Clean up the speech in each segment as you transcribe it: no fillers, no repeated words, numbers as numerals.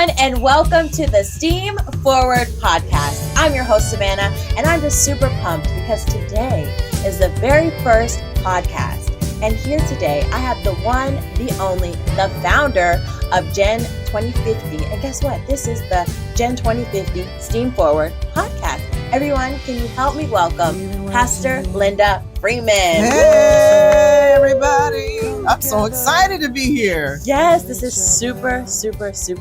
everyone, and welcome to the STEAM Forward podcast. I'm your host, Savannah, and I'm just super pumped because today is the very first podcast. And here today, I have the one, the only, the founder of Gen 2050. And guess what? This is the Gen 2050 STEAM Forward podcast. Everyone, can you help me welcome Pastor Linda Freeman? Hey, everybody. I'm so excited to be here. Yes, this is super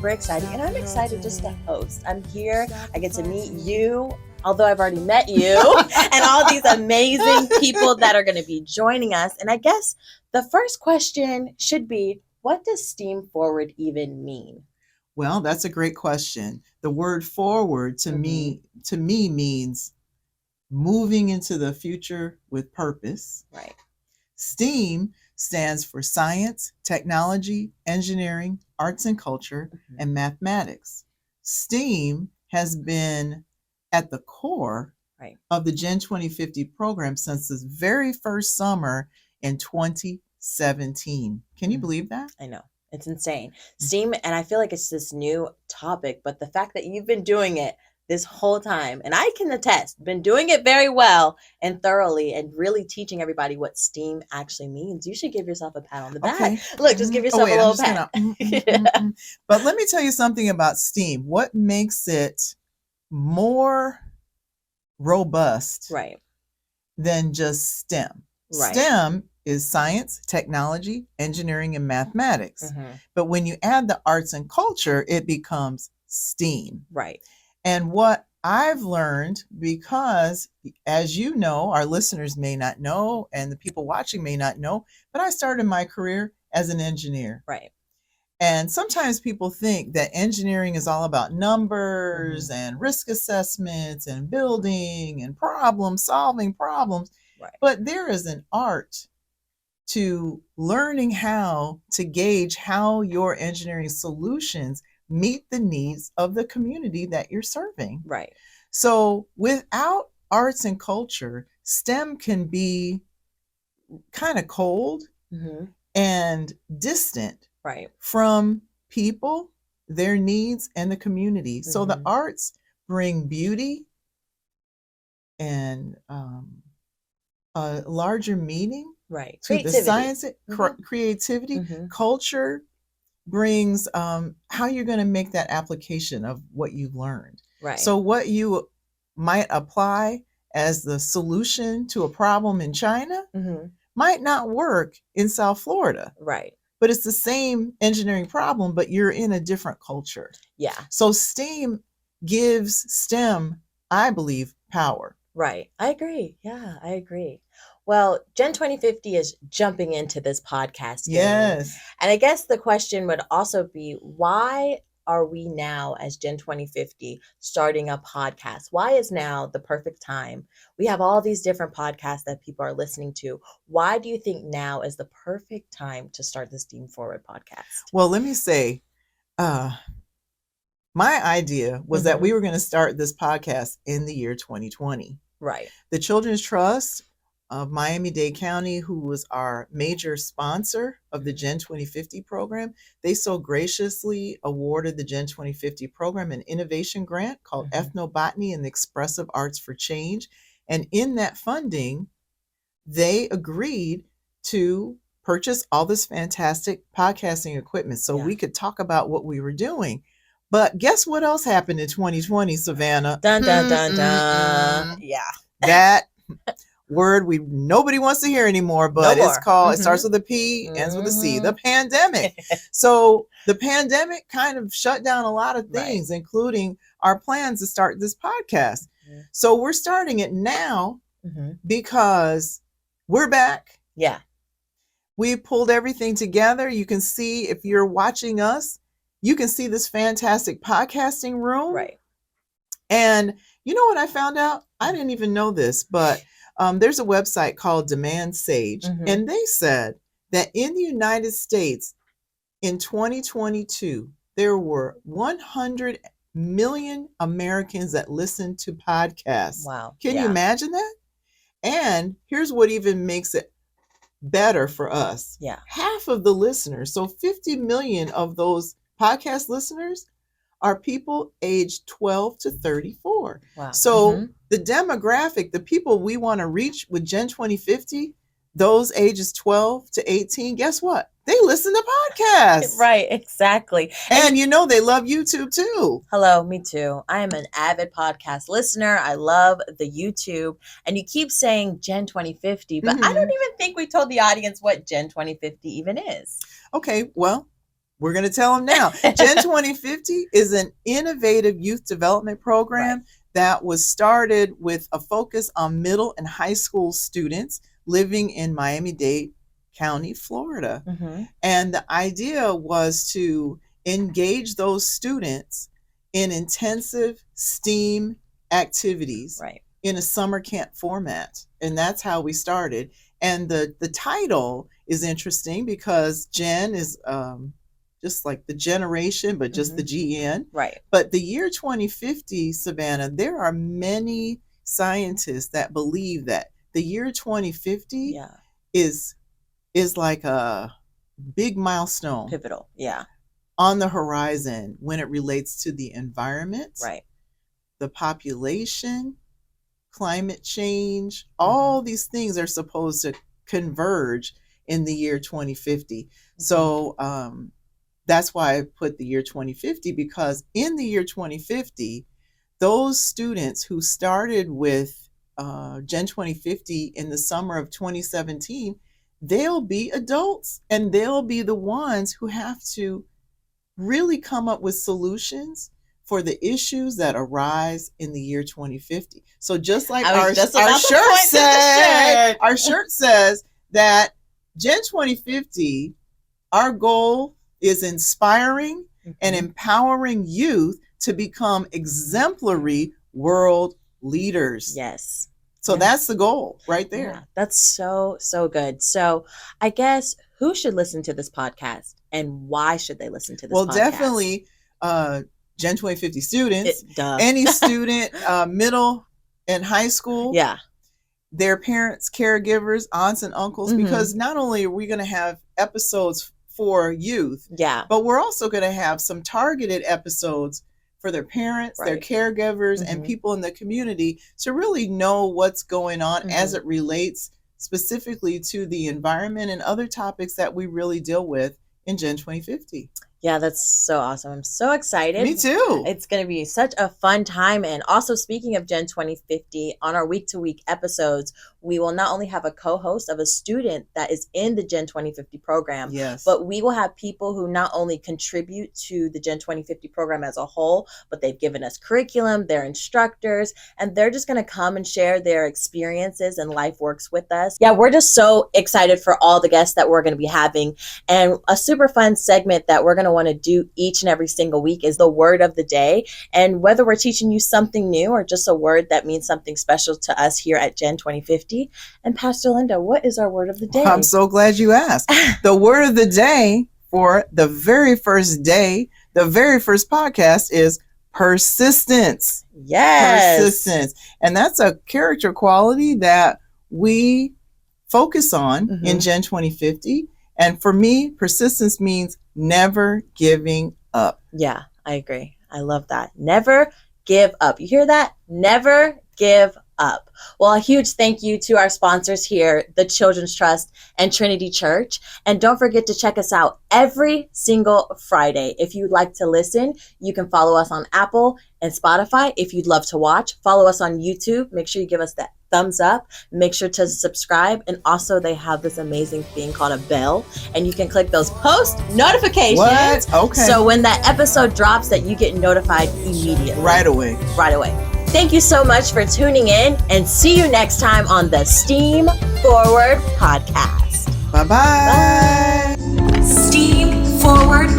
exciting. And I'm excited just to host. I'm here. I get to meet you, although I've already met you, and all these amazing people that are going to be joining us. And I guess the first question should be, what does STEAM Forward even mean? Well, that's a great question. The word forward to me means moving into the future with purpose. Right. STEAM stands for science, technology, engineering, arts and culture, and mathematics. STEAM has been at the core of the Gen 2050 program since the very first summer in 2017. Can you believe that? I know. It's insane. STEAM, and I feel like it's this new topic, but the fact that you've been doing it this whole time, and I can attest, been doing it very well and thoroughly and really teaching everybody what STEAM actually means. You should give yourself a pat on the back. Okay. Look, just give yourself a little pat. But let me tell you something about STEAM. What makes it more robust than just STEM? STEM is science, technology, engineering, and mathematics. But when you add the arts and culture, it becomes STEAM. Right. And what I've learned, because as you know, our listeners may not know, and the people watching may not know, but I started my career as an engineer. Right. And sometimes people think that engineering is all about numbers and risk assessments and building and solving problems. Right. But there is an art to learning how to gauge how your engineering solutions meet the needs of the community that you're serving. Right. So without arts and culture, STEM can be kind of cold and distant from people, their needs, and the community. So the arts bring beauty and a larger meaning to the science, creativity. Culture brings how you're going to make that application of what you've learned. Right. So what you might apply as the solution to a problem in China might not work in South Florida. Right. But it's the same engineering problem, but you're in a different culture. Yeah. So STEAM gives STEM, I believe, power. Right. I agree. Yeah, I agree. Well, Gen 2050 is jumping into this podcast game. Yes. And I guess the question would also be, why are we now as Gen 2050 starting a podcast? Why is now the perfect time? We have all these different podcasts that people are listening to. Why do you think now is the perfect time to start the STEAM Forward podcast? Well, let me say, my idea was that we were going to start this podcast in the year 2020. Right. The Children's Trust of Miami-Dade County, who was our major sponsor of the Gen 2050 program, they so graciously awarded the Gen 2050 program an innovation grant called Ethnobotany and the Expressive Arts for Change. And in that funding, they agreed to purchase all this fantastic podcasting equipment so we could talk about what we were doing. But guess what else happened in 2020, Savannah? Dun, dun, dun, dun. Yeah. That word nobody wants to hear anymore, but it's called, it starts with a P, ends with a C, the pandemic. So the pandemic kind of shut down a lot of things, including our plans to start this podcast. So we're starting it now because we're back. Yeah. We pulled everything together. You can see, if you're watching us, you can see this fantastic podcasting room. Right. And you know what I found out? I didn't even know this, but there's a website called Demand Sage, and they said that in the United States in 2022, there were 100 million Americans that listened to podcasts. Wow. Can you imagine that? And here's what even makes it better for us. Yeah. Half of the listeners, so 50 million of those podcast listeners, are people aged 12 to 34. Wow. So the demographic, the people we want to reach with Gen 2050, those ages 12 to 18, guess what? They listen to podcasts. Right, exactly. And you know they love YouTube too. Hello, me too. I am an avid podcast listener. I love the YouTube. And you keep saying Gen 2050, but I don't even think we told the audience what Gen 2050 even is. Okay, well, we're going to tell them now. Gen 2050 is an innovative youth development program that was started with a focus on middle and high school students living in Miami-Dade County, Florida. And the idea was to engage those students in intensive STEAM activities in a summer camp format. And that's how we started. And the title is interesting because Gen is just like the generation, but just the GN. Right. But the year 2050, Savannah, there are many scientists that believe that the year 2050 is like a big milestone. Pivotal. On the horizon when it relates to the environment, the population, climate change, all these things are supposed to converge in the year 2050. So that's why I put the year 2050, because in the year 2050, those students who started with Gen 2050 in the summer of 2017, they'll be adults and they'll be the ones who have to really come up with solutions for the issues that arise in the year 2050. So just like our shirt says that Gen 2050, our goal is inspiring and empowering youth to become exemplary world leaders. Yes. So that's the goal right there. Yeah, that's so good. So I guess who should listen to this podcast and why should they listen to this podcast? Well, definitely Gen 2050 students, any student, middle and high school, their parents, caregivers, aunts and uncles, because not only are we going to have episodes for youth, but we're also going to have some targeted episodes for their parents, their caregivers, and people in the community to really know what's going on as it relates specifically to the environment and other topics that we really deal with in Gen 2050. Yeah, that's so awesome. I'm so excited. Me too. It's going to be such a fun time. And also, speaking of Gen 2050, on our week-to-week episodes, we will not only have a co-host of a student that is in the Gen 2050 program, but we will have people who not only contribute to the Gen 2050 program as a whole, but they've given us curriculum, they're instructors, and they're just going to come and share their experiences and life works with us. Yeah, we're just so excited for all the guests that we're going to be having. And a super fun segment that we're going to want to do each and every single week is the word of the day. And whether we're teaching you something new or just a word that means something special to us here at Gen 2050. And Pastor Linda, what is our word of the day? I'm so glad you asked. The word of the day for the very first day, the very first podcast is persistence. Yes. Persistence. And that's a character quality that we focus on in Gen 2050. And for me, persistence means never giving up. Yeah, I agree. I love that. Never give up. You hear that? Never give up. Well, a huge thank you to our sponsors here, the Children's Trust and Trinity Church. And don't forget to check us out every single Friday. If you'd like to listen, you can follow us on Apple and Spotify. If you'd love to watch, follow us on YouTube. Make sure you give us that thumbs up. Make sure to subscribe. And also they have this amazing thing called a bell, and you can click those post notifications. What? Okay. So when that episode drops, that you get notified immediately. Right away. Thank you so much for tuning in, and see you next time on the STEAM Forward Podcast. Bye-bye. Bye. STEAM Forward